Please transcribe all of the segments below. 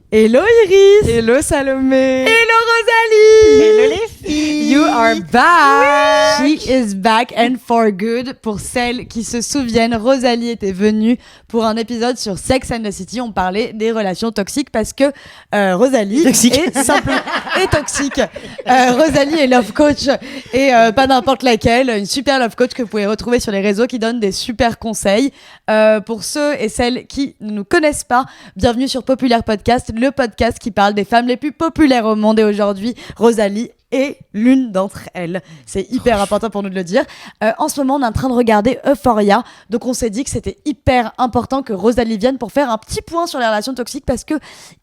Hello Iris. Hello Salomé. Hello Rosalie. Hello les filles. You are back. She is back and for good. Pour celles qui se souviennent, Rosalie était venue pour un épisode sur Sex and the City. On parlait des relations toxiques parce que Rosalie est toxique. Rosalie est love coach et pas n'importe laquelle, une super love coach que vous pouvez retrouver sur les réseaux qui donne des super conseils. Pour ceux et celles qui ne nous connaissent pas, bienvenue sur Populaire Podcast, le podcast qui parle des femmes les plus populaires au monde. Et aujourd'hui, Rosalie est l'une d'entre elles. C'est hyper important pour nous de le dire. En ce moment, on est en train de regarder Euphoria. Donc, on s'est dit que c'était hyper important que Rosalie vienne pour faire un petit point sur les relations toxiques parce que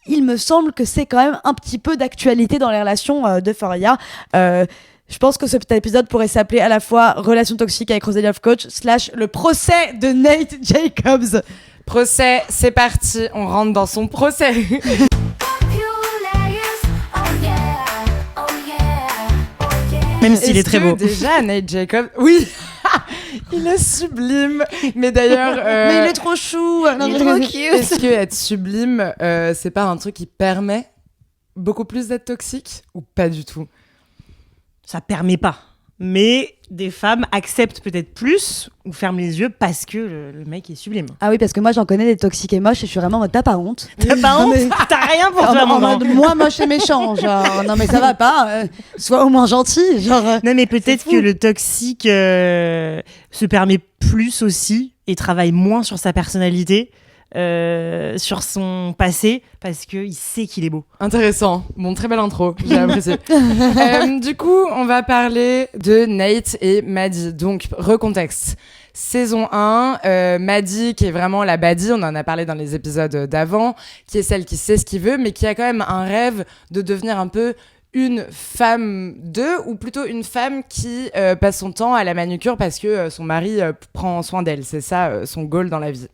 il me semble que c'est quand même un petit peu d'actualité dans les relations d'Euphoria. Je pense que cet épisode pourrait s'appeler à la fois Relations toxiques avec Rosalie Love Coach / le procès de Nate Jacobs. Procès, c'est parti. On rentre dans son procès. Même s'il est très beau. Déjà, Nate Jacobs, oui, il est sublime. Mais d'ailleurs, mais il est trop chou. Il est trop cute. Est-ce que être sublime, c'est pas un truc qui permet beaucoup plus d'être toxique ou pas du tout? Ça permet pas. Mais des femmes acceptent peut-être plus ou ferment les yeux parce que le mec est sublime. Ah oui, parce que moi j'en connais des toxiques et moches et je suis vraiment en mode t'as pas honte. T'as pas honte? T'as rien pour toi, en mode moi moche et méchant. Genre non mais ça va pas. Sois au moins gentil. Genre. Non mais peut-être que le toxique se permet plus aussi et travaille moins sur sa personnalité. Sur son passé parce qu'il sait qu'il est beau. Intéressant. Bon, très belle intro, j'ai apprécié. Du coup, on va parler de Nate et Maddie. Donc, recontexte. Saison 1, Maddie qui est vraiment la baddie, on en a parlé dans les épisodes d'avant, qui est celle qui sait ce qu'il veut, mais qui a quand même un rêve de devenir un peu une femme ou plutôt une femme qui passe son temps à la manucure parce que son mari prend soin d'elle. C'est ça son goal dans la vie.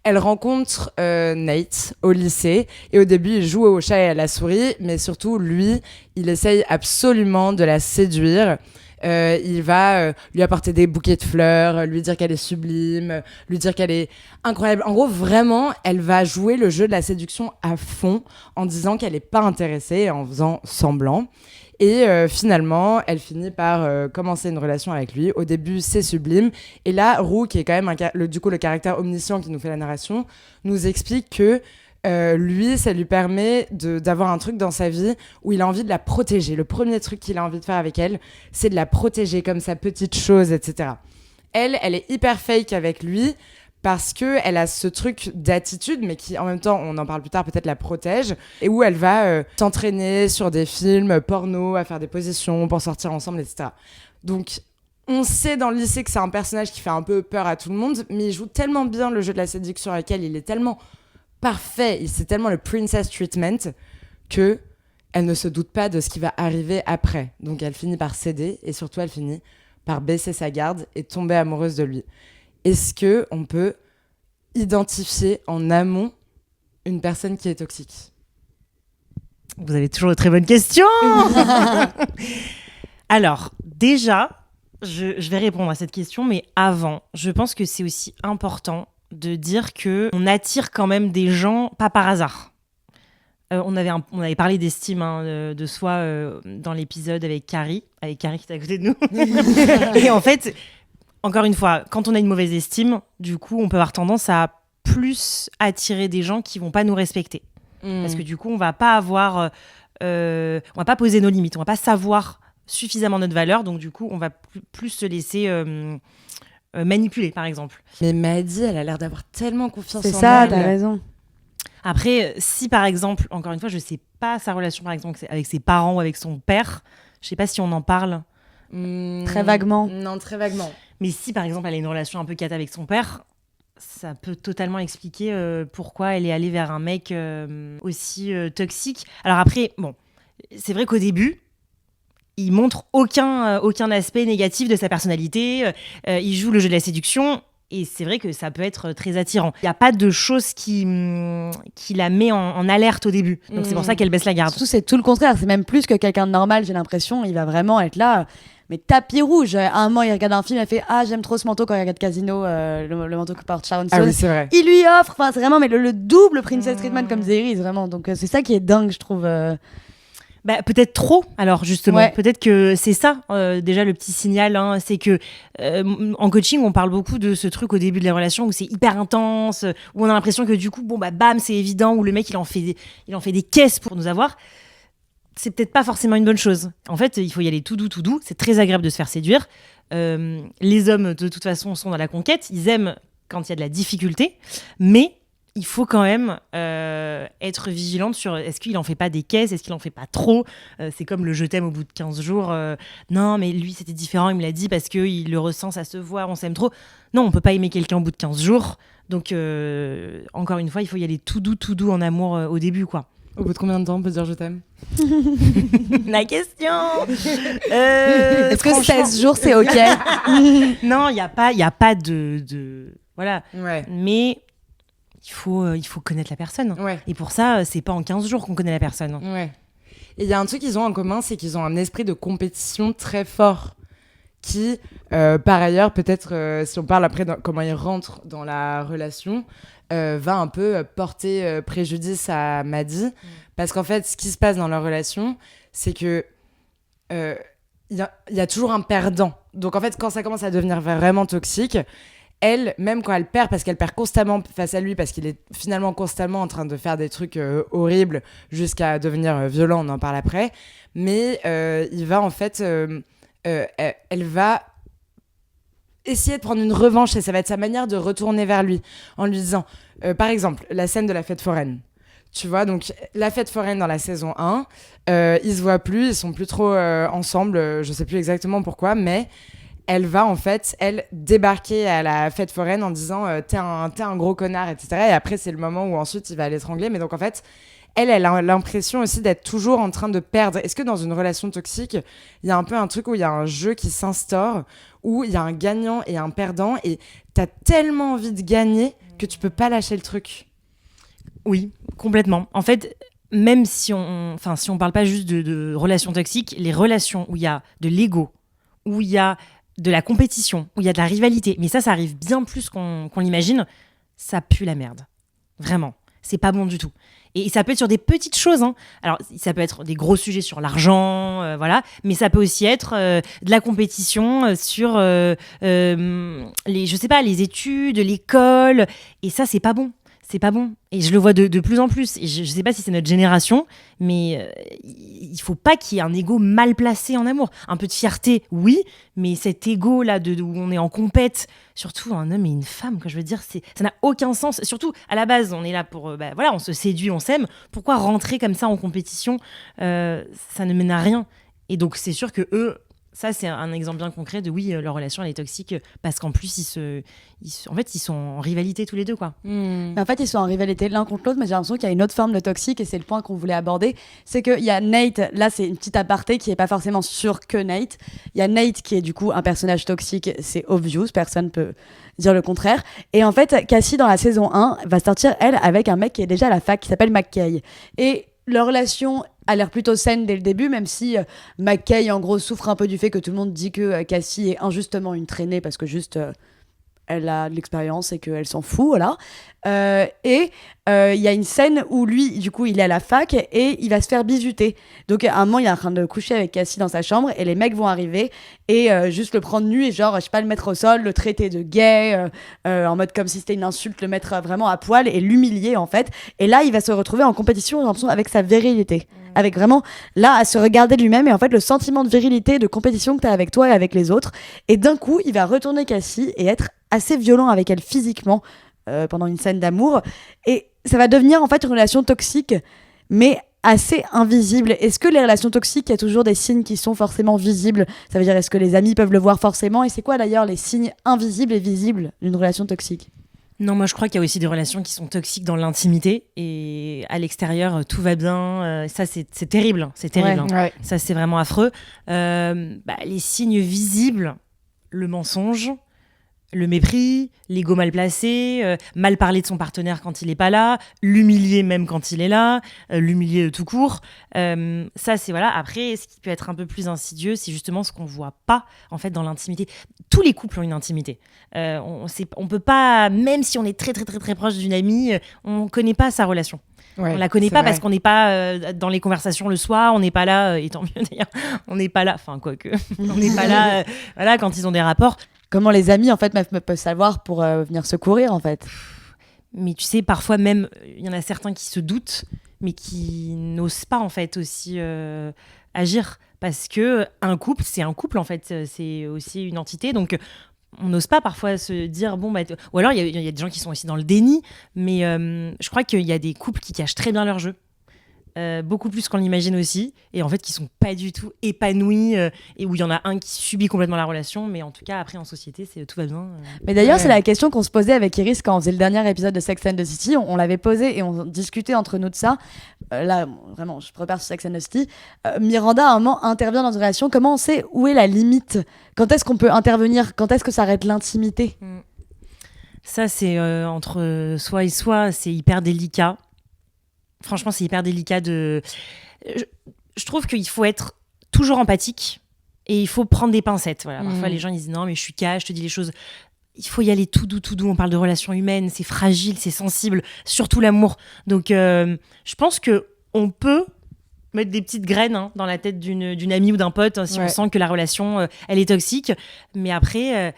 Elle rencontre Nate au lycée et au début, il joue au chat et à la souris, mais surtout, lui, il essaye absolument de la séduire. Il va lui apporter des bouquets de fleurs, lui dire qu'elle est sublime, lui dire qu'elle est incroyable. En gros, vraiment, elle va jouer le jeu de la séduction à fond en disant qu'elle n'est pas intéressée, en faisant semblant. Et finalement, elle finit par commencer une relation avec lui. Au début, c'est sublime. Et là, Roux, qui est quand même le caractère omniscient qui nous fait la narration, nous explique que lui, ça lui permet d'avoir un truc dans sa vie où il a envie de la protéger. Le premier truc qu'il a envie de faire avec elle, c'est de la protéger comme sa petite chose, etc. Elle est hyper fake avec lui parce qu'elle a ce truc d'attitude, mais qui, en même temps, on en parle plus tard, peut-être la protège, et où elle va s'entraîner sur des films porno, à faire des positions pour sortir ensemble, etc. Donc, on sait dans le lycée que c'est un personnage qui fait un peu peur à tout le monde, mais il joue tellement bien le jeu de la séduction avec elle, il est tellement parfait, c'est tellement le princess treatment, que elle ne se doute pas de ce qui va arriver après. Donc, elle finit par céder, et surtout, elle finit par baisser sa garde et tomber amoureuse de lui. Est-ce qu'on peut identifier en amont une personne qui est toxique? Vous avez toujours de très bonnes questions. Alors, déjà, je vais répondre à cette question, mais avant, je pense que c'est aussi important de dire qu'on attire quand même des gens, pas par hasard. On avait parlé d'estime de soi dans l'épisode avec Carrie qui est à côté de nous. Et en fait... Encore une fois, quand on a une mauvaise estime, du coup, on peut avoir tendance à plus attirer des gens qui vont pas nous respecter. Parce que du coup, on va pas poser nos limites, on va pas savoir suffisamment notre valeur, donc du coup, on va plus se laisser manipuler, par exemple. Mais Maddie, elle a l'air d'avoir tellement confiance en elle. C'est ça, t'as raison. Après, si par exemple, encore une fois, je sais pas sa relation, par exemple, avec ses parents ou avec son père, je sais pas si on en parle. Très vaguement. Non, très vaguement. Mais si, par exemple, elle a une relation un peu cata avec son père, ça peut totalement expliquer pourquoi elle est allée vers un mec aussi toxique. Alors après, bon, c'est vrai qu'au début, il montre aucun aspect négatif de sa personnalité. Il joue le jeu de la séduction. Et c'est vrai que ça peut être très attirant. Il n'y a pas de choses qui la met en alerte au début. Donc c'est pour ça qu'elle baisse la garde. Surtout, c'est tout le contraire. C'est même plus que quelqu'un de normal, j'ai l'impression. Il va vraiment être là... mais tapis rouge. À un moment, il regarde un film, il fait « Ah, j'aime trop ce manteau » quand il regarde Casino, le manteau que porte Sharon Stone. Ah oui, c'est vrai. Il lui offre, enfin, c'est vraiment mais le double Princess Treatment comme Daenerys, vraiment. Donc, c'est ça qui est dingue, je trouve. Bah, peut-être trop, alors justement. Ouais. Peut-être que c'est ça, déjà le petit signal, hein, c'est que en coaching, on parle beaucoup de ce truc au début de la relation où c'est hyper intense, où on a l'impression que du coup, bon bah bam, c'est évident, où le mec il en fait des caisses pour nous avoir. C'est peut-être pas forcément une bonne chose. En fait, il faut y aller tout doux. C'est très agréable de se faire séduire. Les hommes, de toute façon, sont dans la conquête. Ils aiment quand il y a de la difficulté, mais il faut quand même être vigilante sur est-ce qu'il en fait pas des caisses, est-ce qu'il en fait pas trop. C'est comme le je t'aime au bout de 15 jours. Non, mais lui, c'était différent, il me l'a dit parce qu'il le ressent, ça se voit, on s'aime trop. Non, on peut pas aimer quelqu'un au bout de 15 jours. Donc, encore une fois, il faut y aller tout doux en amour au début, quoi. Au bout de combien de temps on peut dire je t'aime? La question Est-ce que 16 jours, c'est OK? Non, il n'y a pas de... Voilà. Ouais. Mais il faut connaître la personne. Ouais. Et pour ça, c'est pas en 15 jours qu'on connaît la personne. Ouais. Et il y a un truc qu'ils ont en commun, c'est qu'ils ont un esprit de compétition très fort. Qui, par ailleurs, peut-être, si on parle après de comment ils rentrent dans la relation, va un peu porter préjudice à Maddie. Parce qu'en fait, ce qui se passe dans leur relation, c'est que y a toujours un perdant. Donc en fait, quand ça commence à devenir vraiment toxique, elle, même quand elle perd, parce qu'elle perd constamment face à lui, parce qu'il est finalement constamment en train de faire des trucs horribles jusqu'à devenir violent, on en parle après, mais il va en fait... elle va essayer de prendre une revanche et ça va être sa manière de retourner vers lui en lui disant, par exemple, la scène de la fête foraine. Tu vois, donc la fête foraine dans la saison 1, ils se voient plus, ils sont plus trop ensemble, je sais plus exactement pourquoi, mais elle va en fait, elle, débarquer à la fête foraine en disant t'es un gros connard, etc. Et après, c'est le moment où ensuite il va l'étrangler. Mais donc en fait, elle a l'impression aussi d'être toujours en train de perdre. Est-ce que dans une relation toxique, il y a un peu un truc où il y a un jeu qui s'instaure, où il y a un gagnant et un perdant, et t'as tellement envie de gagner que tu peux pas lâcher le truc? Oui, complètement. En fait, même si on parle pas juste de relations toxiques, les relations où il y a de l'ego, où il y a de la compétition, où il y a de la rivalité, mais ça arrive bien plus qu'on l'imagine, ça pue la merde. Vraiment. C'est pas bon du tout. Et ça peut être sur des petites choses, hein. Alors, ça peut être des gros sujets sur l'argent, voilà. Mais ça peut aussi être de la compétition sur je sais pas, les études, l'école. Et ça, c'est pas bon. C'est pas bon. Et je le vois de plus en plus. Et je sais pas si c'est notre génération, mais il faut pas qu'il y ait un ego mal placé en amour. Un peu de fierté, oui, mais cet ego-là où on est en compète, surtout un homme et une femme, que je veux dire, ça n'a aucun sens. Surtout, à la base, on est là pour... voilà, on se séduit, on s'aime. Pourquoi rentrer comme ça en compétition? Ça ne mène à rien. Et donc, c'est sûr que eux... Ça, c'est un exemple bien concret de oui, leur relation, elle est toxique parce qu'en plus, ils sont en rivalité tous les deux, quoi. Mais en fait, ils sont en rivalité l'un contre l'autre, mais j'ai l'impression qu'il y a une autre forme de toxique et c'est le point qu'on voulait aborder. C'est qu'il y a Nate, là, c'est une petite aparté qui n'est pas forcément sûre que Nate. Il y a Nate qui est du coup un personnage toxique, c'est obvious, personne peut dire le contraire. Et en fait, Cassie, dans la saison 1, va sortir, elle, avec un mec qui est déjà à la fac qui s'appelle McKay. Et leur relation a l'air plutôt saine dès le début, même si McKay, en gros, souffre un peu du fait que tout le monde dit que Cassie est injustement une traînée parce que juste elle a de l'expérience et qu'elle s'en fout, voilà. Et il y a une scène où lui, du coup, il est à la fac et il va se faire bisuter. Donc, à un moment, il est en train de coucher avec Cassie dans sa chambre et les mecs vont arriver et juste le prendre nu et genre, je sais pas, le mettre au sol, le traiter de gay, en mode comme si c'était une insulte, le mettre vraiment à poil et l'humilier, en fait. Et là, il va se retrouver en compétition, j'ai l'impression, avec sa virilité. Avec vraiment, là, à se regarder lui-même et en fait, le sentiment de virilité, de compétition que tu as avec toi et avec les autres. Et d'un coup, il va retourner Cassie et être assez violent avec elle physiquement pendant une scène d'amour. Et ça va devenir en fait une relation toxique, mais assez invisible. Est-ce que les relations toxiques, il y a toujours des signes qui sont forcément visibles? Ça veut dire, est-ce que les amis peuvent le voir forcément? Et c'est quoi d'ailleurs les signes invisibles et visibles d'une relation toxique? Non, moi je crois qu'il y a aussi des relations qui sont toxiques dans l'intimité et à l'extérieur tout va bien. Ça c'est terrible, c'est terrible. Ouais. Ouais. Ça c'est vraiment affreux. Les signes visibles, le mensonge, le mépris, l'ego mal placé, mal parler de son partenaire quand il n'est pas là, l'humilier même quand il est là, l'humilier tout court. Ça, c'est voilà. Après, ce qui peut être un peu plus insidieux, c'est justement ce qu'on voit pas en fait dans l'intimité. Tous les couples ont une intimité. On peut pas, même si on est très très très très proche d'une amie, on connaît pas sa relation. Ouais, On la connaît c'est pas vrai. parce qu'on n'est pas dans les conversations le soir, on n'est pas là, et tant mieux d'ailleurs, on n'est pas là, enfin quoique, on n'est pas là voilà, quand ils ont des rapports. Comment les amis, en fait, peuvent savoir pour venir secourir, en fait. Mais tu sais, parfois même, il y en a certains qui se doutent, mais qui n'osent pas en fait aussi agir. Parce que un couple, c'est un couple en fait, c'est aussi une entité. Donc on n'ose pas parfois se dire, bon, ou alors il y a des gens qui sont aussi dans le déni, mais je crois qu'il y a des couples qui cachent très bien leur jeu. Beaucoup plus qu'on l'imagine aussi, et en fait qui sont pas du tout épanouis, et où il y en a un qui subit complètement la relation, mais en tout cas après en société tout va bien. Mais d'ailleurs, Ouais. c'est la question qu'on se posait avec Iris quand on faisait le dernier épisode de Sex and the City. On l'avait posé et on discutait entre nous de ça. Là, vraiment, je prépare sur Sex and the City. Miranda, à un moment, intervient dans une relation. Comment on sait où est la limite ? Quand est-ce qu'on peut intervenir ? Quand est-ce que s'arrête l'intimité ? Ça c'est entre soi et soi, c'est hyper délicat. Franchement, c'est hyper délicat je trouve qu'il faut être toujours empathique et il faut prendre des pincettes. Voilà. Parfois, les gens ils disent non, mais je suis cash, je te dis les choses. Il faut y aller tout doux, tout doux. On parle de relations humaines, c'est fragile, c'est sensible, surtout l'amour. Donc, je pense qu'on peut mettre des petites graines dans la tête d'une amie ou d'un pote si on sent que la relation, elle est toxique. Mais après,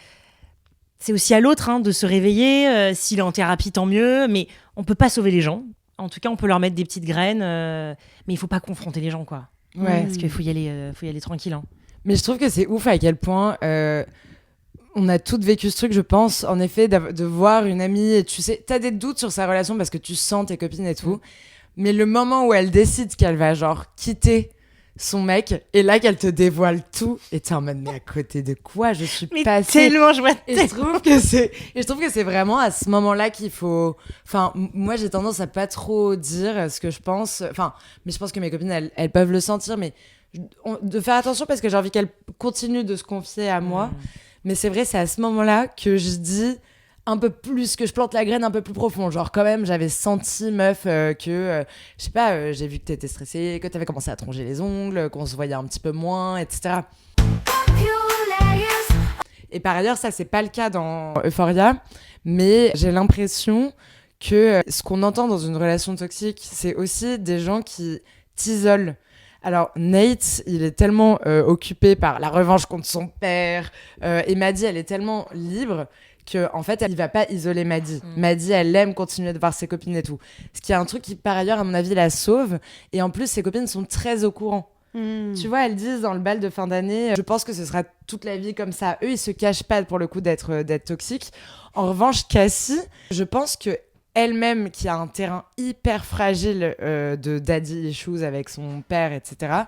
c'est aussi à l'autre de se réveiller. S'il est en thérapie, tant mieux. Mais on peut pas sauver les gens. En tout cas, on peut leur mettre des petites graines, mais il faut pas confronter les gens, quoi. Ouais. Parce qu'il faut y aller tranquille. Mais je trouve que c'est ouf à quel point on a toutes vécu ce truc, je pense, en effet, de voir une amie, et tu sais, t'as des doutes sur sa relation parce que tu sens tes copines et tout, mais le moment où elle décide qu'elle va genre quitter son mec, et là qu'elle te dévoile tout, et t'es en mode, mais à côté de quoi je suis Mais passée. tellement, je vois Et je trouve que c'est vraiment à ce moment-là qu'il faut. Enfin, moi, j'ai tendance à pas trop dire ce que je pense. Enfin, mais je pense que mes copines, elles peuvent le sentir, mais de faire attention parce que j'ai envie qu'elles continuent de se confier à moi. Mais c'est vrai, c'est à ce moment-là que je dis un peu plus, que je plante la graine un peu plus profond. Genre, quand même, j'avais senti, meuf, je sais pas, j'ai vu que t'étais stressée, que t'avais commencé à te ronger les ongles, qu'on se voyait un petit peu moins, etc. Et par ailleurs, ça, c'est pas le cas dans Euphoria, mais j'ai l'impression que ce qu'on entend dans une relation toxique, c'est aussi des gens qui t'isolent. Alors, Nate, il est tellement occupé par la revanche contre son père, et Maddie, elle est tellement libre qu'en fait, elle va pas isoler Maddie. Maddie, elle aime continuer de voir ses copines et tout. Ce qui est un truc qui, par ailleurs, à mon avis, la sauve. Et en plus, ses copines sont très au courant. Tu vois, elles disent dans le bal de fin d'année, je pense que ce sera toute la vie comme ça. Eux, ils se cachent pas pour le coup d'être toxiques. En revanche, Cassie, je pense que elle-même, qui a un terrain hyper fragile de daddy issues avec son père, etc.,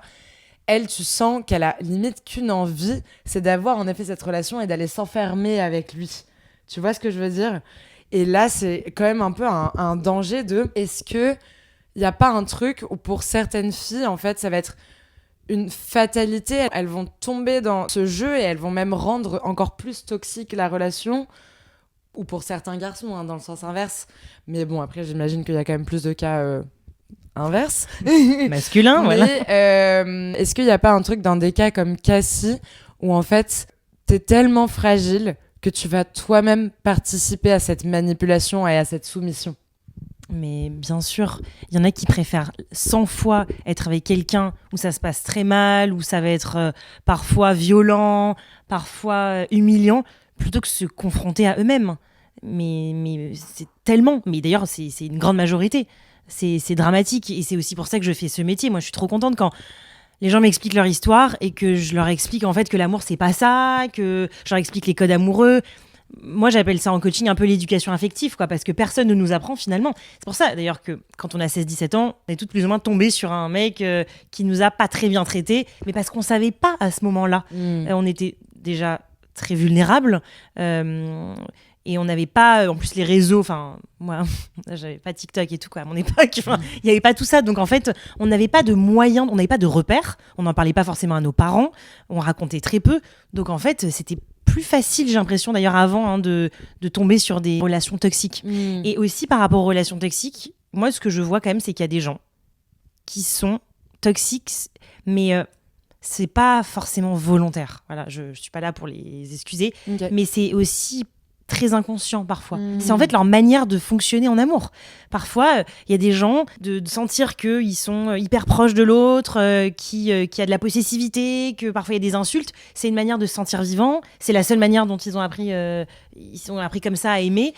elle, tu sens qu'elle a limite qu'une envie, c'est d'avoir en effet cette relation et d'aller s'enfermer avec lui. Tu vois ce que je veux dire ? Et là, c'est quand même un peu un danger de... Est-ce qu'il n'y a pas un truc où pour certaines filles, en fait, ça va être une fatalité, elles vont tomber dans ce jeu et elles vont même rendre encore plus toxique la relation, ou pour certains garçons, dans le sens inverse. Mais bon, après, j'imagine qu'il y a quand même plus de cas inverses. Masculin, voilà. Mais est-ce qu'il n'y a pas un truc dans des cas comme Cassie, où en fait, t'es tellement fragile que tu vas toi-même participer à cette manipulation et à cette soumission ? Mais bien sûr, il y en a qui préfèrent 100 fois être avec quelqu'un où ça se passe très mal, où ça va être parfois violent, parfois humiliant, plutôt que se confronter à eux-mêmes. Mais c'est tellement... Mais d'ailleurs, c'est une grande majorité. C'est dramatique. Et c'est aussi pour ça que je fais ce métier. Moi, je suis trop contente quand les gens m'expliquent leur histoire et que je leur explique en fait que l'amour, c'est pas ça, que je leur explique les codes amoureux. Moi, j'appelle ça en coaching un peu l'éducation affective, quoi, parce que personne ne nous apprend finalement. C'est pour ça, d'ailleurs, que quand on a 16-17 ans, on est toutes plus ou moins tombées sur un mec qui nous a pas très bien traités, mais parce qu'on savait pas à ce moment-là. On était déjà très vulnérables et on n'avait pas, en plus, les réseaux. Enfin, moi, j'avais pas TikTok et tout, quoi, à mon époque. Il n'y avait pas tout ça. Donc, en fait, on n'avait pas de moyens, on n'avait pas de repères. On n'en parlait pas forcément à nos parents. On racontait très peu. Donc, en fait, c'était plus facile, j'ai l'impression d'ailleurs avant de tomber sur des relations toxiques. Et aussi par rapport aux relations toxiques, moi ce que je vois quand même c'est qu'il y a des gens qui sont toxiques, mais c'est pas forcément volontaire. Voilà, je suis pas là pour les excuser, mais c'est aussi très inconscient parfois. C'est en fait leur manière de fonctionner en amour. Parfois, il y a des gens de sentir qu'ils sont hyper proches de l'autre, qui a de la possessivité, que parfois il y a des insultes. C'est une manière de se sentir vivant. C'est la seule manière dont ils ont appris comme ça à aimer.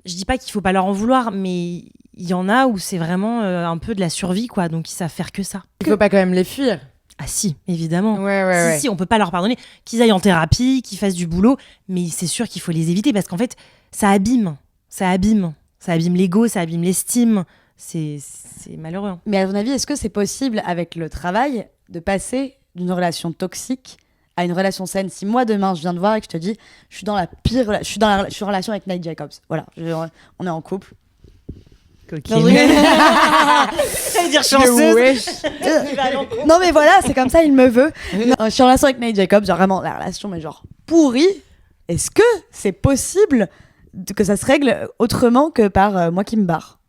Je dis pas qu'il faut pas leur en vouloir, mais il y en a où c'est vraiment un peu de la survie, quoi. Donc ils savent faire que ça. Il faut pas quand même les fuir. Ah si, évidemment. Ouais. Si, on peut pas leur pardonner. Qu'ils aillent en thérapie, qu'ils fassent du boulot, mais c'est sûr qu'il faut les éviter parce qu'en fait, ça abîme l'ego, ça abîme l'estime. C'est malheureux. Hein. Mais à ton avis, est-ce que c'est possible avec le travail de passer d'une relation toxique à une relation saine? Si moi demain je viens te voir et que je te dis je suis dans la pire, je suis en relation avec Nate Jacobs. Voilà, on est en couple. Ok. Non, ça veut dire chanceuse. Non mais voilà, c'est comme ça, il me veut. Je suis en relation avec Nate Jacobs, genre vraiment la relation mais genre pourrie. Est-ce que c'est possible que ça se règle autrement que par moi qui me barre?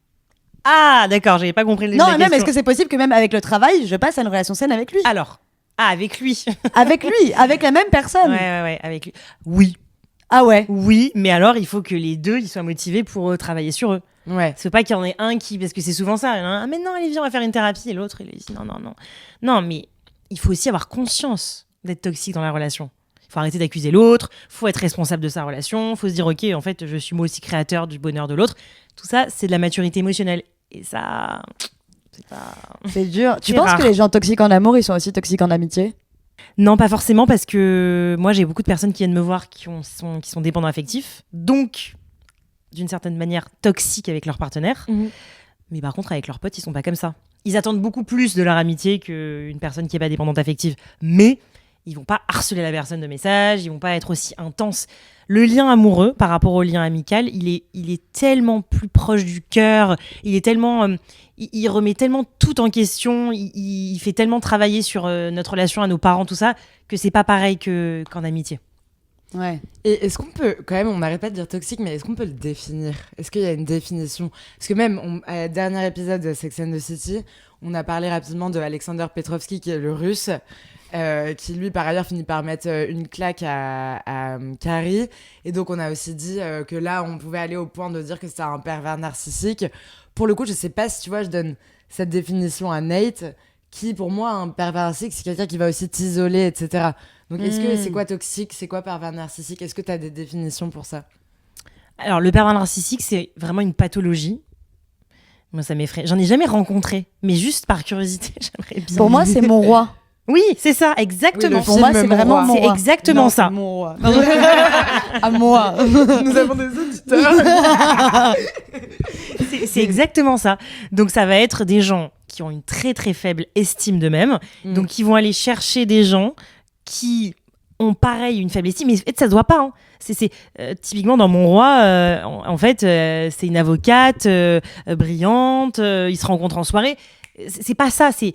Ah d'accord, j'avais pas compris le début de la Non, même question. est-ce que c'est possible que même avec le travail, je passe à une relation saine avec lui? Alors, avec lui. Avec lui, avec la même personne. Ouais, avec lui. Oui. Ah ouais. Oui, mais alors il faut que les deux ils soient motivés pour travailler sur eux. Ouais. C'est pas qu'il y en ait un qui, parce que c'est souvent ça, il y en a un, ah mais non allez viens on va faire une thérapie, et l'autre il dit non, mais il faut aussi avoir conscience d'être toxique dans la relation. Il faut arrêter d'accuser l'autre, faut être responsable de sa relation, faut se dire ok en fait je suis moi aussi créateur du bonheur de l'autre. Tout ça c'est de la maturité émotionnelle et ça C'est dur. Tu C'est penses rare. que les gens toxiques en amour ils sont aussi toxiques en amitié? Non, pas forcément, parce que moi, j'ai beaucoup de personnes qui viennent me voir qui sont dépendants affectifs, donc, d'une certaine manière, toxiques avec leur partenaire. Mais par contre, avec leurs potes, ils sont pas comme ça. Ils attendent beaucoup plus de leur amitié qu'une personne qui est pas dépendante affective. Mais ils vont pas harceler la personne de messages, ils vont pas être aussi intenses. Le lien amoureux, par rapport au lien amical, il est tellement plus proche du cœur, il est tellement... il remet tellement tout en question, il fait tellement travailler sur notre relation à nos parents, tout ça, que c'est pas pareil qu'en amitié. Ouais. Et est-ce qu'on peut, quand même, on n'arrête pas de dire toxique, mais est-ce qu'on peut le définir? Est-ce qu'il y a une définition? Parce que même, à dernier épisode de Sex and the City, on a parlé rapidement de Alexander Petrovski, qui est le russe, qui lui, par ailleurs, finit par mettre une claque à Carrie. Et donc, on a aussi dit que là, on pouvait aller au point de dire que c'était un pervers narcissique. Pour le coup, je sais pas si, tu vois, je donne cette définition à Nate, qui, pour moi, un pervers narcissique, c'est quelqu'un qui va aussi t'isoler, etc. Donc, est-ce que c'est quoi toxique? C'est quoi pervers narcissique? Est-ce que tu as des définitions pour ça? Alors, le pervers narcissique, c'est vraiment une pathologie. Moi, ça m'effraie. J'en ai jamais rencontré, mais juste par curiosité, j'aimerais bien. Pour moi, c'est mon roi. Oui, c'est ça, exactement. Pour moi, c'est vraiment mon C'est roi. exactement Non, ça. c'est mon roi. À moi. Nous avons des auditeurs. C'est exactement ça. Donc, ça va être des gens qui ont une très, très faible estime d'eux-mêmes. Donc, qui vont aller chercher des gens qui ont pareil une faible estime. Mais en fait, ça se voit pas. Hein. C'est typiquement dans Mon Roi, en fait, c'est une avocate brillante. Ils se rencontrent en soirée. C'est pas ça. C'est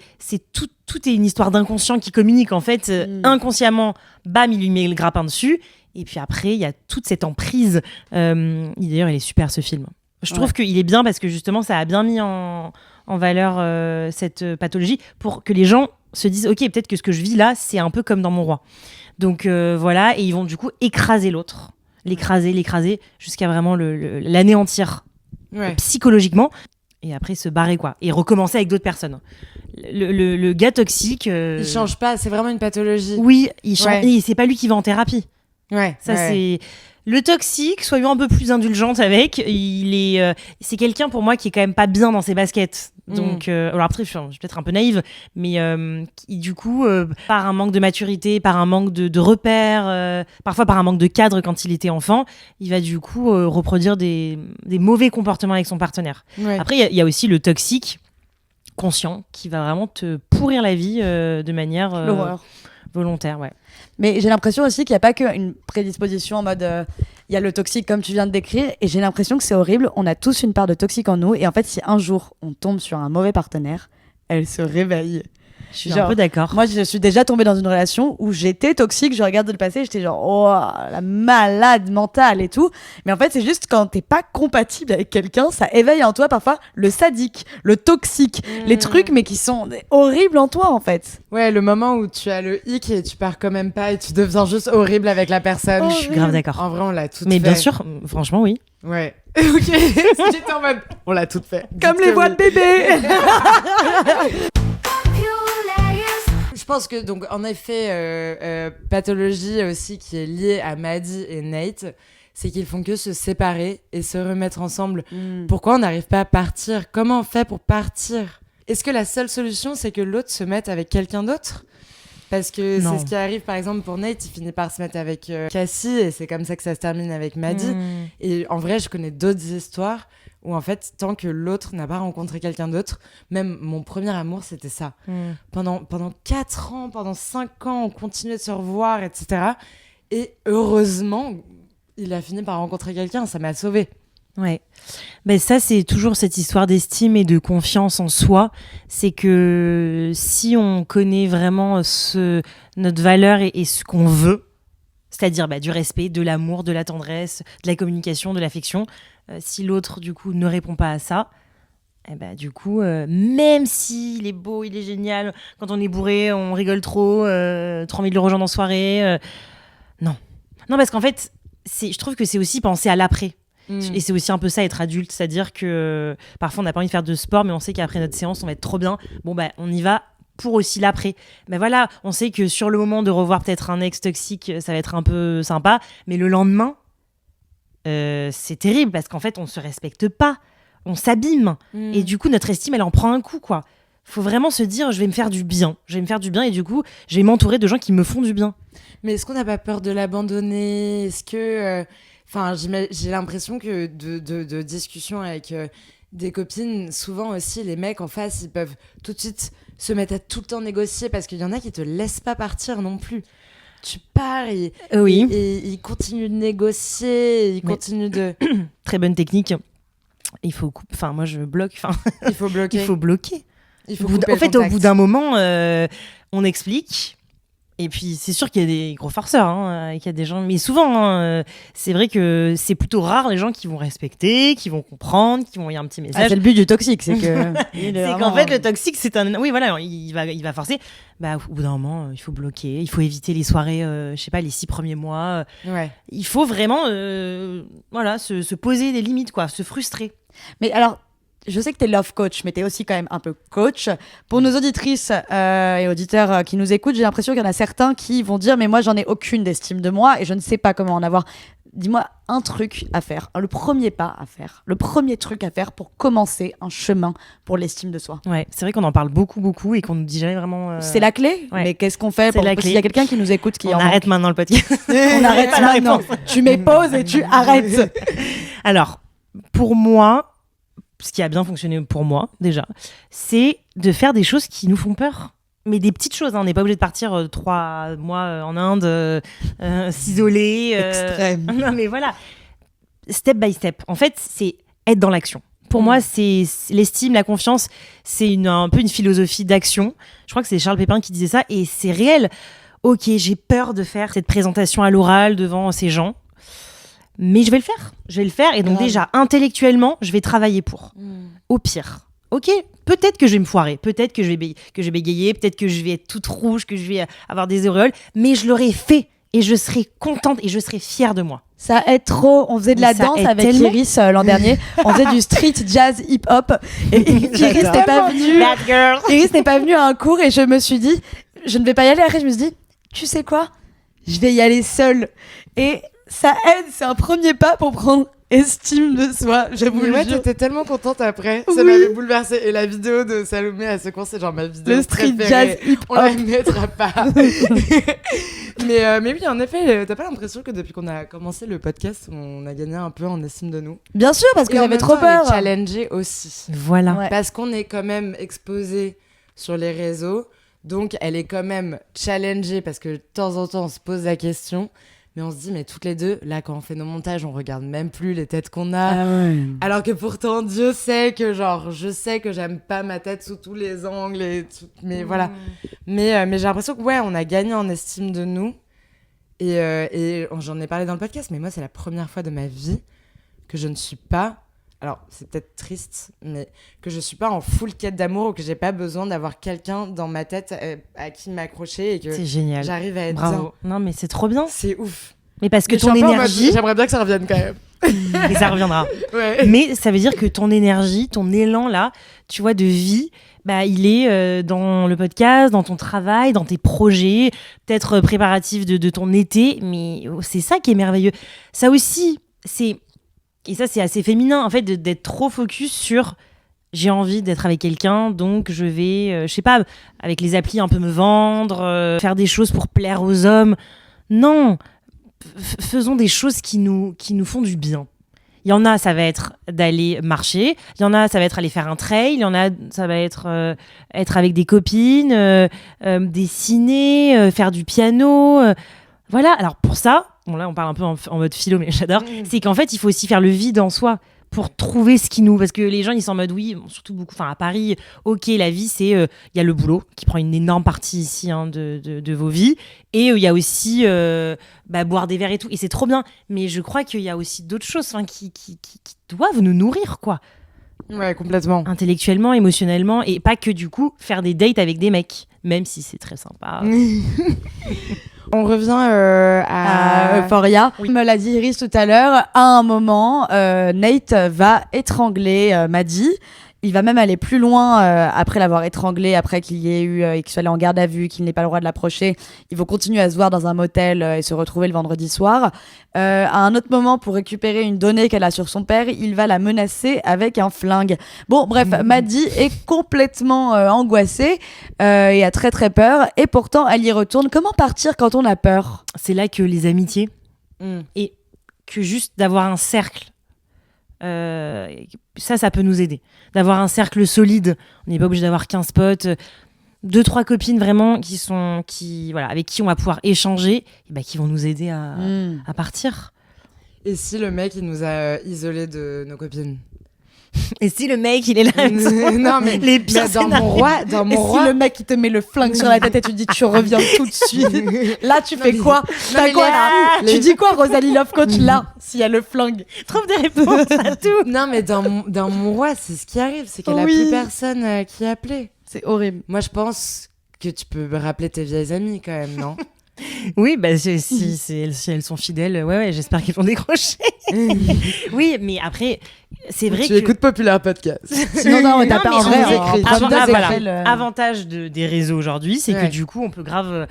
tout est une histoire d'inconscient qui communique. En fait, inconsciemment, bam, il lui met le grappin dessus. Et puis après, il y a toute cette emprise. D'ailleurs, il est super ce film. Je trouve qu'il est bien parce que justement, ça a bien mis en valeur cette pathologie pour que les gens se disent ok, peut-être que ce que je vis là, c'est un peu comme dans Mon Roi. Donc voilà, et ils vont du coup écraser l'autre, l'écraser jusqu'à vraiment l'anéantir psychologiquement, et après se barrer quoi, et recommencer avec d'autres personnes. Le gars toxique, Il change pas, c'est vraiment une pathologie. oui, il change, et c'est pas lui qui va en thérapie. Ouais. Ça c'est le toxique. Soyons un peu plus indulgentes avec. C'est quelqu'un pour moi qui est quand même pas bien dans ses baskets. Donc, alors après, je suis peut-être un peu naïve, mais qui, du coup, par un manque de maturité, par un manque de repères, parfois par un manque de cadre quand il était enfant, il va du coup reproduire des mauvais comportements avec son partenaire. Ouais. Après, il y a aussi le toxique conscient qui va vraiment te pourrir la vie de manière volontaire, ouais. Mais j'ai l'impression aussi qu'il n'y a pas qu'une prédisposition en mode il y a le toxique comme tu viens de décrire, et j'ai l'impression que c'est horrible, on a tous une part de toxique en nous, et en fait si un jour on tombe sur un mauvais partenaire, elle se réveille. Je suis un peu d'accord. Moi, je suis déjà tombée dans une relation où j'étais toxique. Je regarde le passé, j'étais genre, oh, la malade mentale et tout. Mais en fait, c'est juste quand t'es pas compatible avec quelqu'un, ça éveille en toi parfois le sadique, le toxique, les trucs, mais qui sont horribles en toi, en fait. Ouais, le moment où tu as le hic et tu pars quand même pas et tu deviens juste horrible avec la personne. Je suis grave d'accord. En vrai, on l'a toutes Mais fait. bien sûr, franchement, oui. Ouais. Ok. J'étais en mode, on l'a toutes fait. Comme Dites les que voix oui. de bébé. Je pense que, donc, en effet, pathologie aussi qui est liée à Maddie et Nate, c'est qu'ils font que se séparer et se remettre ensemble. Pourquoi on n'arrive pas à partir? Comment on fait pour partir? Est-ce que la seule solution, c'est que l'autre se mette avec quelqu'un d'autre? Parce que Non. c'est ce qui arrive, par exemple, pour Nate, il finit par se mettre avec Cassie, et c'est comme ça que ça se termine avec Maddie. Et en vrai, je connais d'autres histoires où, en fait, tant que l'autre n'a pas rencontré quelqu'un d'autre, même mon premier amour, c'était ça. Pendant 4 ans, pendant 5 ans, on continuait de se revoir, etc. Et heureusement, il a fini par rencontrer quelqu'un, ça m'a sauvée. Ouais. Ben ça, c'est toujours cette histoire d'estime et de confiance en soi. C'est que si on connaît vraiment notre valeur et ce qu'on veut, c'est-à-dire du respect, de l'amour, de la tendresse, de la communication, de l'affection, si l'autre, du coup, ne répond pas à ça, du coup, même s'il est beau, il est génial, quand on est bourré, on rigole trop, 3000 € en soirée, non. Non, parce qu'en fait, je trouve que c'est aussi penser à l'après. Et c'est aussi un peu ça, être adulte, c'est-à-dire que parfois on n'a pas envie de faire de sport, mais on sait qu'après notre séance, on va être trop bien. Bon, on y va pour aussi l'après. Voilà, on sait que sur le moment de revoir peut-être un ex toxique, ça va être un peu sympa, mais le lendemain, c'est terrible parce qu'en fait, on se respecte pas, on s'abîme. Et du coup, notre estime, elle en prend un coup, quoi. Faut vraiment se dire, je vais me faire du bien. Et du coup, je vais m'entourer de gens qui me font du bien. Mais est-ce qu'on n'a pas peur de l'abandonner? Est-ce que... j'ai l'impression que de discussions avec des copines, souvent aussi, les mecs en face, ils peuvent tout de suite se mettre à tout le temps négocier parce qu'il y en a qui te laissent pas partir non plus. Tu pars et ils continuent de négocier, ils continuent de... Très bonne technique. Il faut moi je bloque. Il faut bloquer. Il faut bloquer. Il faut en fait, au bout d'un moment, on explique. Et puis, c'est sûr qu'il y a des gros farceurs, qu'il y a des gens... Mais souvent, c'est vrai que c'est plutôt rare les gens qui vont respecter, qui vont comprendre, qui vont envoyer un petit message. C'est le but du toxique, c'est que... c'est qu'en fait, le toxique, c'est un... Oui, voilà, il va forcer. Au bout d'un moment, il faut bloquer, il faut éviter les soirées, je sais pas, les 6 premiers mois. Ouais. Il faut vraiment, se poser des limites, quoi, se frustrer. Mais alors... Je sais que t'es love coach, mais t'es aussi quand même un peu coach. Pour nos auditrices et auditeurs qui nous écoutent, j'ai l'impression qu'il y en a certains qui vont dire « Mais moi, j'en ai aucune d'estime de moi et je ne sais pas comment en avoir. » Dis-moi un truc à faire, le premier pas à faire, le premier truc à faire pour commencer un chemin pour l'estime de soi. Ouais, c'est vrai qu'on en parle beaucoup et qu'on nous dit jamais vraiment... C'est la clé, ouais. Mais qu'est-ce qu'on fait pour... S'il y a quelqu'un qui nous écoute qui on arrête maintenant le podcast. On arrête maintenant. Tu mets pause et tu arrêtes. Alors, pour moi... Ce qui a bien fonctionné pour moi, déjà, c'est de faire des choses qui nous font peur. Mais des petites choses, On n'est pas obligé de partir 3 mois en Inde, s'isoler. Extrême. Non, mais voilà. Step by step. En fait, c'est être dans l'action. Pour moi, c'est l'estime, la confiance, c'est un peu une philosophie d'action. Je crois que c'est Charles Pépin qui disait ça, et c'est réel. Ok, j'ai peur de faire cette présentation à l'oral devant ces gens. Mais je vais le faire. Et donc déjà, intellectuellement, je vais travailler pour. Au pire. Ok, peut-être que je vais me foirer, peut-être que je vais bégayer, peut-être que je vais être toute rouge, que je vais avoir des auréoles, mais je l'aurai fait et je serai contente et je serai fière de moi. Ça aide trop. On faisait de la danse avec Iris l'an dernier. On faisait du street jazz hip-hop. Et Iris n'est pas venue à un cours et je me suis dit, je ne vais pas y aller. Après, je me suis dit, tu sais quoi ? Je vais y aller seule. Et ça aide, c'est un premier pas pour prendre estime de soi, j'avoue. Mais ouais, t'étais tellement contente après, ça m'avait bouleversée. Et la vidéo de Salomé à ce cours, c'est genre ma vidéo préférée. Le street jazz hip-hop. On la mettra pas. mais oui, en effet, t'as pas l'impression que depuis qu'on a commencé le podcast, on a gagné un peu en estime de nous? Bien sûr, parce que j'avais trop peur. On est challengé aussi. Voilà. Ouais. Parce qu'on est quand même exposé sur les réseaux, donc elle est quand même challengée parce que de temps en temps on se pose la question. Mais on se dit, mais toutes les deux, là, quand on fait nos montages, on regarde même plus les têtes qu'on a. Alors que pourtant, Dieu sait que, je sais que j'aime pas ma tête sous tous les angles et tout, mais voilà. Mais j'ai l'impression que, ouais, on a gagné en estime de nous. Et j'en ai parlé dans le podcast, mais moi, c'est la première fois de ma vie que je ne suis pas... Alors, c'est peut-être triste, mais que je suis pas en full quête d'amour ou que j'ai pas besoin d'avoir quelqu'un dans ma tête à qui m'accrocher et que C'est génial. j'arrive à être Bravo. bien. Non, mais c'est trop bien. C'est ouf. Mais parce que Mais je ton suis un peu en mode, énergie, j'aimerais bien que ça revienne quand même. et ça reviendra. Ouais. Mais ça veut dire que ton énergie, ton élan là, tu vois, de vie, bah, il est dans le podcast, dans ton travail, dans tes projets, peut-être préparatifs de ton été. Mais c'est ça qui est merveilleux. Ça aussi, et ça, c'est assez féminin, en fait, d'être trop focus sur j'ai envie d'être avec quelqu'un, donc je vais, je sais pas, avec les applis un peu me vendre, faire des choses pour plaire aux hommes. Non, faisons des choses qui nous font du bien. Il y en a, ça va être d'aller marcher. Il y en a, ça va être aller faire un trail. Il y en a, ça va être être avec des copines, dessiner, faire du piano. Voilà, alors pour ça, bon là on parle un peu en mode philo, mais j'adore, c'est qu'en fait il faut aussi faire le vide en soi pour trouver ce qui nous... Parce que les gens ils sont en mode oui, bon, surtout beaucoup, enfin à Paris, ok la vie c'est, il y a le boulot qui prend une énorme partie ici de vos vies, et il y a aussi boire des verres et tout, et c'est trop bien, mais je crois qu'il y a aussi d'autres choses qui doivent nous nourrir quoi. Ouais, complètement. Intellectuellement, émotionnellement, et pas que du coup faire des dates avec des mecs, même si c'est très sympa. On revient à Euphoria. Oui. Comme l'a dit Iris tout à l'heure, à un moment, Nate va étrangler Maddie. Il va même aller plus loin après l'avoir étranglée, après qu'il y ait eu, qu'il soit allé en garde à vue, qu'il n'ait pas le droit de l'approcher. Ils vont continuer à se voir dans un motel et se retrouver le vendredi soir. À un autre moment, pour récupérer une donnée qu'elle a sur son père, il va la menacer avec un flingue. Bon, bref, Maddie est complètement angoissée et a très très peur. Et pourtant, elle y retourne. Comment partir quand on a peur ? C'est là que les amitiés, et que juste d'avoir un cercle, ça peut nous aider. D'avoir un cercle solide, on n'est pas obligé d'avoir 15 potes, 2-3 copines vraiment avec qui on va pouvoir échanger, et qui vont nous aider à partir. Et si le mec il nous a isolés de nos copines? Et si le mec il est là Non mais les pires dans mon roi, Si le mec il te met le flingue sur la tête et tu dis tu reviens tout de suite, là tu fais mais- quoi? T'as mais quoi là? les- Tu dis quoi, Rosalie Love Coach, là, s'il y a le flingue? trouve des réponses à tout. Non mais dans mon roi, c'est ce qui arrive, c'est qu'elle a Oui. plus personne qui appelait. C'est horrible. Moi je pense que tu peux rappeler tes vieilles amies quand même, non? Oui, si elles sont fidèles, ouais, j'espère qu'elles vont décrocher. Oui, mais après, c'est vrai Tu que... écoutes Populaire Podcast. Sinon, non, Non, t'as pas mais en on vrai. nous En écrit. premier Voilà. appel, Avantage des réseaux aujourd'hui, c'est que Ouais. du coup, on peut grave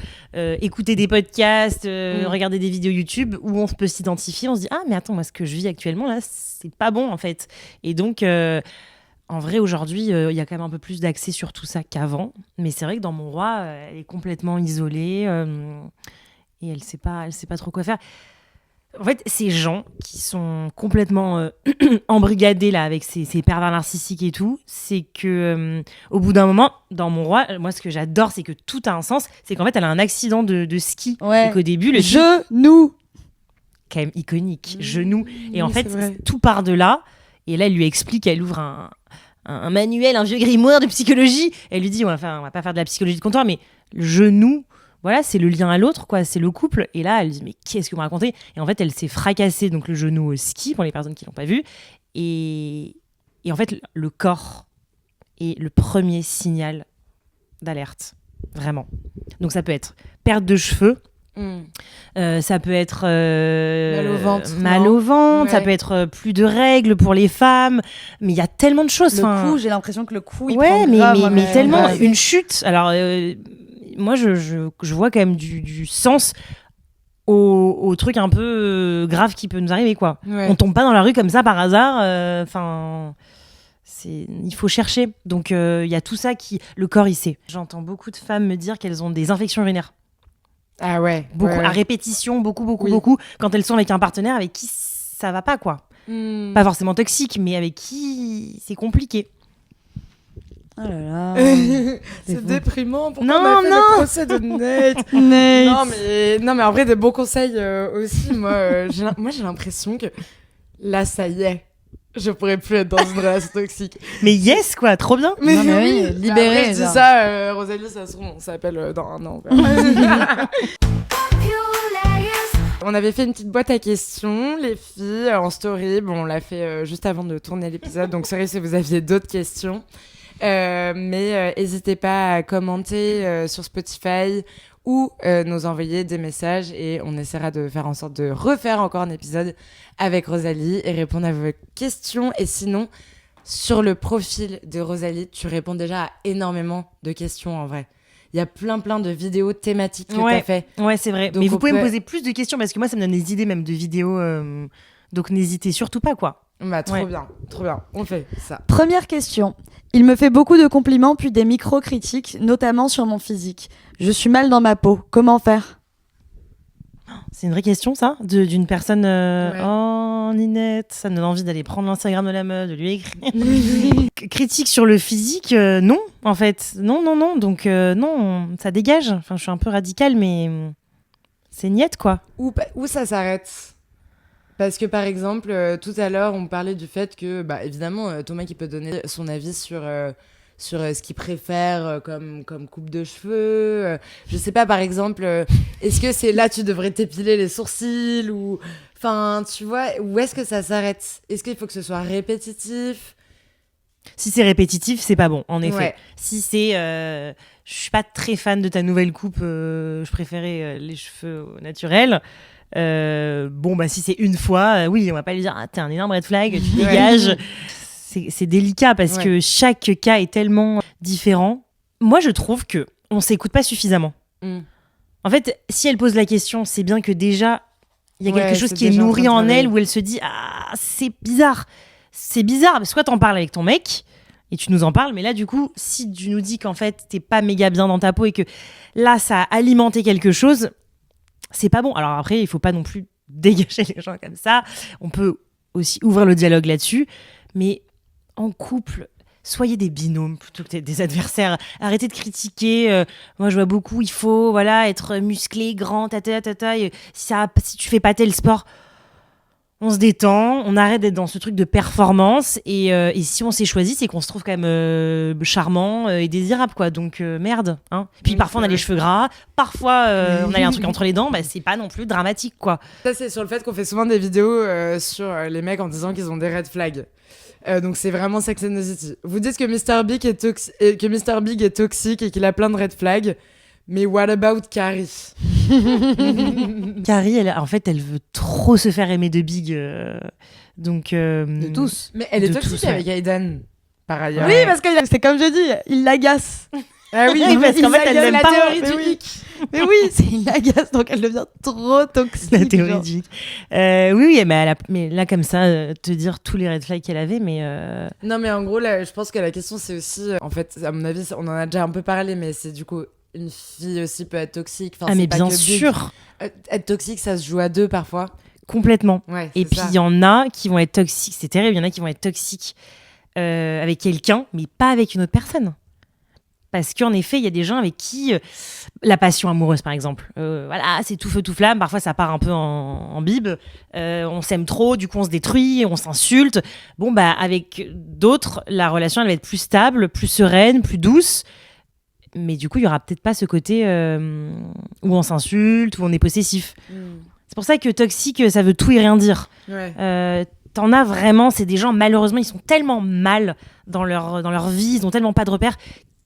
écouter des podcasts, regarder des vidéos YouTube où on peut s'identifier. On se dit ah mais attends, moi ce que je vis actuellement là, c'est pas bon en fait. Et donc en vrai aujourd'hui, il y a quand même un peu plus d'accès sur tout ça qu'avant. Mais c'est vrai que dans mon roi, elle est complètement isolée et elle sait pas trop quoi faire. En fait, ces gens qui sont complètement embrigadés là avec ces pervers narcissiques et tout, c'est que au bout d'un moment, dans mon roi, moi ce que j'adore, c'est que tout a un sens. C'est qu'en fait, elle a un accident de ski. Ouais. Et qu'au début, le ski, Genou. quand même iconique, genou. Et en oui, fait, c'est vrai. tout part de là. Et là, elle lui explique, elle ouvre un manuel, un vieux grimoire de psychologie. Elle lui dit, on va pas faire de la psychologie de comptoir, mais le genou, voilà, c'est le lien à l'autre, quoi, c'est le couple. Et là, elle dit, mais qu'est-ce que vous me racontez? Et en fait, elle s'est fracassée donc le genou au ski, pour les personnes qui l'ont pas vu. Et en fait, le corps est le premier signal d'alerte, vraiment. Donc ça peut être perte de cheveux, ça peut être Mal au ventre, mal non au ventre, ça Ouais. peut être plus de règles pour les femmes, mais il y a tellement de choses. Le enfin, cou, j'ai l'impression que le cou, il ouais, prend mais, grave, mais, mais ouais. tellement Ouais. une chute. Alors moi, je vois quand même du sens au truc un peu grave qui peut nous arriver, quoi. Ouais. On tombe pas dans la rue comme ça par hasard. Enfin, il faut chercher. Donc il y a tout ça le corps il sait. J'entends beaucoup de femmes me dire qu'elles ont des infections urinaires. Ah ouais. Beaucoup, ouais. à répétition, beaucoup, Oui. beaucoup, quand elles sont avec un partenaire avec qui ça va pas, quoi. Pas forcément toxique, mais avec qui c'est compliqué. Oh là là. C'est fou. déprimant. Pourquoi Non, on a fait non. le procès de Nate non, mais en vrai, des bons conseils aussi. Moi, j'ai l'impression que là, ça y est. Je pourrais plus être dans une relation toxique. Mais yes, quoi, trop bien. Non, mais oui, Bah, libéré, après, je dis genre. ça, Rosalie, ça se trouve, on s'appelle dans un an. On avait fait une petite boîte à questions, les filles, en story. Bon, on l'a fait juste avant de tourner l'épisode, donc sorry si vous aviez d'autres questions. Mais n'hésitez pas à commenter sur Spotify ou nous envoyer des messages et on essaiera de faire en sorte de refaire encore un épisode avec Rosalie et répondre à vos questions. Et sinon, sur le profil de Rosalie, tu réponds déjà à énormément de questions en vrai. Il y a plein de vidéos thématiques que tu as fait. Ouais, c'est vrai. Donc, mais vous on pouvez me peut- poser plus de questions parce que moi, ça me donne des idées même de vidéos. Donc n'hésitez surtout pas, quoi. Bah, trop Ouais. bien, on fait ça. Première question. Il me fait beaucoup de compliments puis des micro-critiques, notamment sur mon physique. Je suis mal dans ma peau. Comment faire ? C'est une vraie question, ça d'une personne. Ouais. Oh, Ninette, ça me donne envie d'aller prendre l'Instagram de la meuf, de lui écrire. Critique sur le physique, non, en fait. Non. Donc, non, ça dégage. Enfin, je suis un peu radicale, mais c'est niette, quoi. Où ça s'arrête? Parce que par exemple, tout à l'heure, on parlait du fait que, bah, évidemment, Thomas qui peut donner son avis sur ce qu'il préfère comme coupe de cheveux. Je sais pas, par exemple, est-ce que c'est là tu devrais t'épiler les sourcils ou, enfin, tu vois, où est-ce que ça s'arrête? Est-ce qu'il faut que ce soit répétitif? Si c'est répétitif, c'est pas bon, en effet. Ouais. Si c'est. Je suis pas très fan de ta nouvelle coupe, je préférais les cheveux naturels. Bon, bah, si c'est une fois, oui, on va pas lui dire, ah, t'es un énorme red flag, tu dégages. C'est délicat parce que chaque cas est tellement différent. Moi, je trouve que on s'écoute pas suffisamment. Mm. En fait, si elle pose la question, c'est bien que déjà, il y a Ouais, quelque chose c'est qui est déjà en nourri train de en elle travailler. où elle se dit, ah, c'est bizarre. C'est bizarre. Soit t'en parles avec ton mec et tu nous en parles, mais là, du coup, si tu nous dis qu'en fait, t'es pas méga bien dans ta peau et que là, ça a alimenté quelque chose, c'est pas bon. Alors après, il faut pas non plus dégager les gens comme ça. On peut aussi ouvrir le dialogue là-dessus, mais en couple, soyez des binômes plutôt que des adversaires. Arrêtez de critiquer. Moi, je vois beaucoup, il faut voilà être musclé, grand, tata. Et si tu fais pas tel sport, on se détend, on arrête d'être dans ce truc de performance. Et si on s'est choisi, c'est qu'on se trouve quand même charmant et désirable, quoi. Donc merde. Hein. Puis Oui, parfois, on a c'est les vrai. cheveux gras. Parfois, on a un truc entre les dents. Bah, c'est pas non plus dramatique, quoi. Ça, c'est sur le fait qu'on fait souvent des vidéos sur les mecs en disant qu'ils ont des red flags. Donc c'est vraiment Sex and the City. Vous dites que Mr. Big est toxique et qu'il a plein de red flags, mais what about Carrie? Carrie, en fait, elle veut trop se faire aimer de Big. Donc, De tous. Mais elle est De toxique tous, ouais. avec Aidan, par ailleurs. Oui, parce que c'est comme je dis, il l'agace. Ah oui, Oui, parce qu'en fait, elle c'est l'aime la pas. théorie Mais du oui. hic. Mais oui, il l'agace, donc elle devient trop toxique. la théorie genre. du hic. Oui, mais là, comme ça, te dire tous les red flags qu'elle avait, mais. Non, mais en gros, là, je pense que la question, c'est aussi... en fait, à mon avis, on en a déjà un peu parlé, mais c'est du coup... Une fille aussi peut être toxique. Enfin, Ah, c'est mais pas bien que Big. sûr, Être toxique, ça se joue à deux parfois. complètement. Ouais, Et c'est puis, ça. il y en a qui vont être toxiques. C'est terrible, il y en a qui vont être toxiques avec quelqu'un, mais pas avec une autre personne. Parce qu'en effet, il y a des gens avec qui la passion amoureuse, par exemple, voilà, c'est tout feu, tout flamme. Parfois, ça part un peu en bibe. On s'aime trop, du coup, on se détruit, on s'insulte. Bon, bah, avec d'autres, la relation, elle va être plus stable, plus sereine, plus douce. Mais du coup, il y aura peut-être pas ce côté où on s'insulte, où on est possessif. Mm. C'est pour ça que toxique, ça veut tout et rien dire. Ouais. T'en as vraiment, c'est des gens, malheureusement, ils sont tellement mal dans leur vie, ils ont tellement pas de repères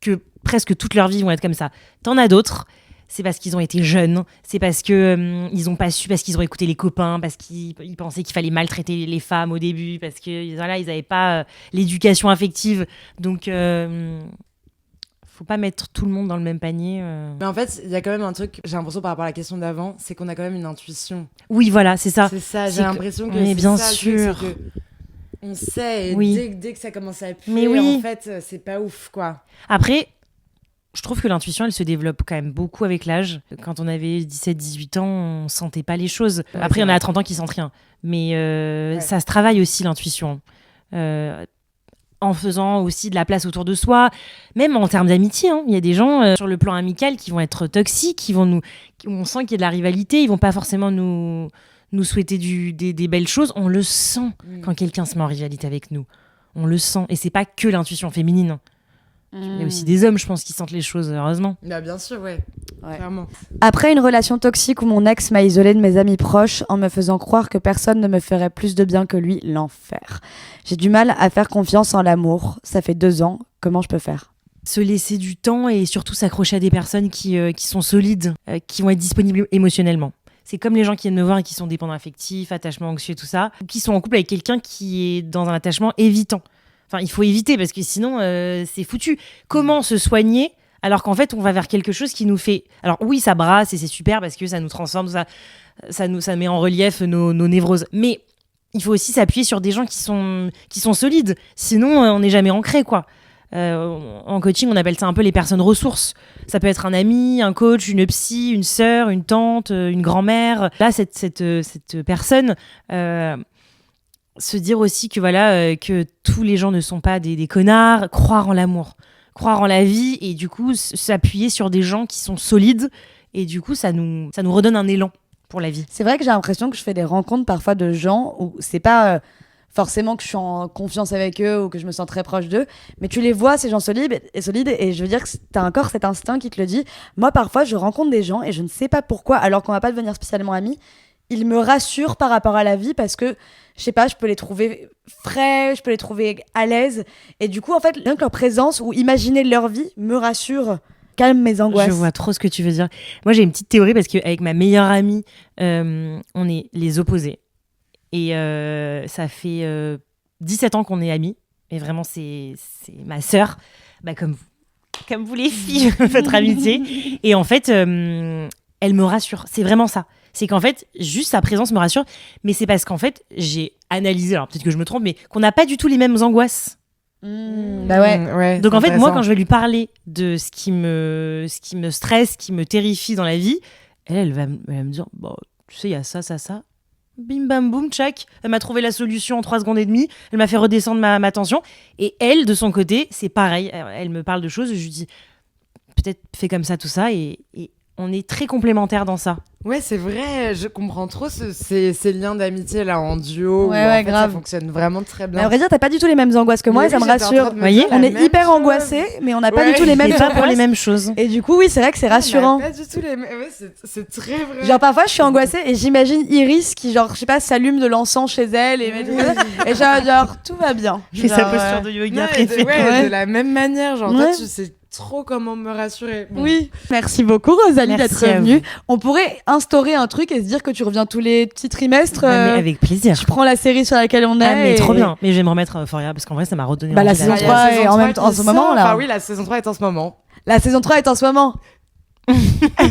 que presque toute leur vie vont être comme ça. T'en as d'autres, c'est parce qu'ils ont été jeunes, c'est parce que ils ont pas su, parce qu'ils ont écouté les copains, parce qu'ils pensaient qu'il fallait maltraiter les femmes au début, parce que voilà, ils avaient pas l'éducation affective. Donc faut pas mettre tout le monde dans le même panier. Mais en fait, il y a quand même un truc, j'ai l'impression par rapport à la question d'avant, c'est qu'on a quand même une intuition. Oui, voilà, c'est ça. C'est ça, C'est j'ai que- l'impression que mais c'est bien ça, le sûr. truc, c'est que on sait, et Oui. dès que ça commence à puer, Mais oui. en fait, c'est pas ouf, quoi. Après, je trouve que l'intuition, elle se développe quand même beaucoup avec l'âge. Quand on avait 17-18 ans, on sentait pas les choses. Ouais, Après, il y en c'est a à vrai. 30 ans qui sentent rien. Mais Ouais. ça se travaille aussi, l'intuition. en faisant aussi de la place autour de soi, même en termes d'amitié. Il y a des gens sur le plan amical qui vont être toxiques, on sent qu'il y a de la rivalité, ils vont pas forcément nous souhaiter des belles choses. On le sent quand quelqu'un se met en rivalité avec nous. On le sent. Et c'est pas que l'intuition féminine. Il y a aussi des hommes, je pense, qui sentent les choses, heureusement. Bah, bien sûr, ouais. Clairement. Après une relation toxique où mon ex m'a isolée de mes amis proches en me faisant croire que personne ne me ferait plus de bien que lui, l'enfer. J'ai du mal à faire confiance en l'amour. Ça fait 2 ans. Comment je peux faire ? Se laisser du temps et surtout s'accrocher à des personnes qui sont solides, qui vont être disponibles émotionnellement. C'est comme les gens qui viennent me voir et qui sont dépendants affectifs, attachements anxieux, tout ça, ou qui sont en couple avec quelqu'un qui est dans un attachement évitant. Enfin, il faut éviter parce que sinon, c'est foutu. Comment se soigner alors qu'en fait, on va vers quelque chose qui nous fait... Alors oui, ça brasse et c'est super parce que ça nous transforme, ça met en relief nos névroses. Mais il faut aussi s'appuyer sur des gens qui sont solides. Sinon, on n'est jamais ancré, quoi. En coaching, on appelle ça un peu les personnes ressources. Ça peut être un ami, un coach, une psy, une sœur, une tante, une grand-mère. Là, cette personne... se dire aussi que voilà que tous les gens ne sont pas des connards, croire en l'amour, croire en la vie et du coup s'appuyer sur des gens qui sont solides et du coup ça nous redonne un élan pour la vie. C'est vrai que j'ai l'impression que je fais des rencontres parfois de gens où c'est pas forcément que je suis en confiance avec eux ou que je me sens très proche d'eux, mais tu les vois, ces gens solides et je veux dire que t'as encore cet instinct qui te le dit. Moi parfois je rencontre des gens et je ne sais pas pourquoi, alors qu'on va pas devenir spécialement amis, ils me rassurent par rapport à la vie parce que, je sais pas, je peux les trouver frais, je peux les trouver à l'aise. Et du coup, en fait, rien que leur présence ou imaginer leur vie me rassure, calme mes angoisses. Je vois trop ce que tu veux dire. Moi, j'ai une petite théorie parce qu'avec ma meilleure amie, on est les opposés. Et ça fait 17 ans qu'on est amis. Et vraiment, c'est ma sœur, comme vous. Comme vous les filles, votre amitié. Et en fait, elle me rassure. C'est vraiment ça. C'est qu'en fait, juste sa présence me rassure, mais c'est parce qu'en fait, j'ai analysé, alors peut-être que je me trompe, mais qu'on n'a pas du tout les mêmes angoisses. Bah ouais. Donc en fait, moi, quand je vais lui parler de ce qui me stresse, qui me terrifie dans la vie, elle va me dire, tu sais, il y a ça, ça, ça. Bim, bam, boum, tchac. Elle m'a trouvé la solution en 3 secondes et demie. Elle m'a fait redescendre ma tension. Et elle, de son côté, c'est pareil. Elle me parle de choses, je lui dis, peut-être fais comme ça, tout ça, et on est très complémentaires dans ça. Ouais, c'est vrai, je comprends trop ces liens d'amitié là en duo. Ouais, en fait, grave. Ça fonctionne vraiment très bien. Mais à vrai dire, t'as pas du tout les mêmes angoisses que moi et ça me rassure. Vous voyez, on est hyper angoissés, mais on n'a pas du tout les mêmes pas pour les angoisses. mêmes choses. Et du coup, oui, c'est vrai que c'est rassurant. On a pas du tout les mêmes. Ouais, c'est très vrai. Genre parfois, je suis angoissée et j'imagine Iris qui, genre, je sais pas, s'allume de l'encens chez elle et genre tout va bien. Fait sa posture de yoga Non, préférée. ouais, de la même manière, genre Ouais. toi, tu sais trop comment me rassurer. Bon. Oui. Merci beaucoup, Rosalie, Merci d'être à venue. vous. On pourrait instaurer un truc et se dire que tu reviens tous les petits trimestres. Mais avec plaisir. Tu prends la série sur laquelle on est. Ah, mais et- trop bien. Mais je vais me remettre à Euphoria parce qu'en vrai, ça m'a redonné Bah, la envie saison d'aller. Il y a 3 saison est en 3 même temps, en qui ce moment, sort. là. Enfin oui, la saison 3 est en ce moment. La saison 3 est en ce moment.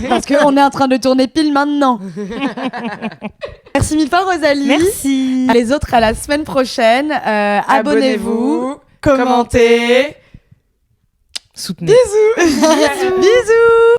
Parce qu'on est en train de tourner pile maintenant. Merci mille fois, Rosalie. Merci. Les autres, à la semaine prochaine. Abonnez-vous, commentez. Soutenez. Bisous. Bisous.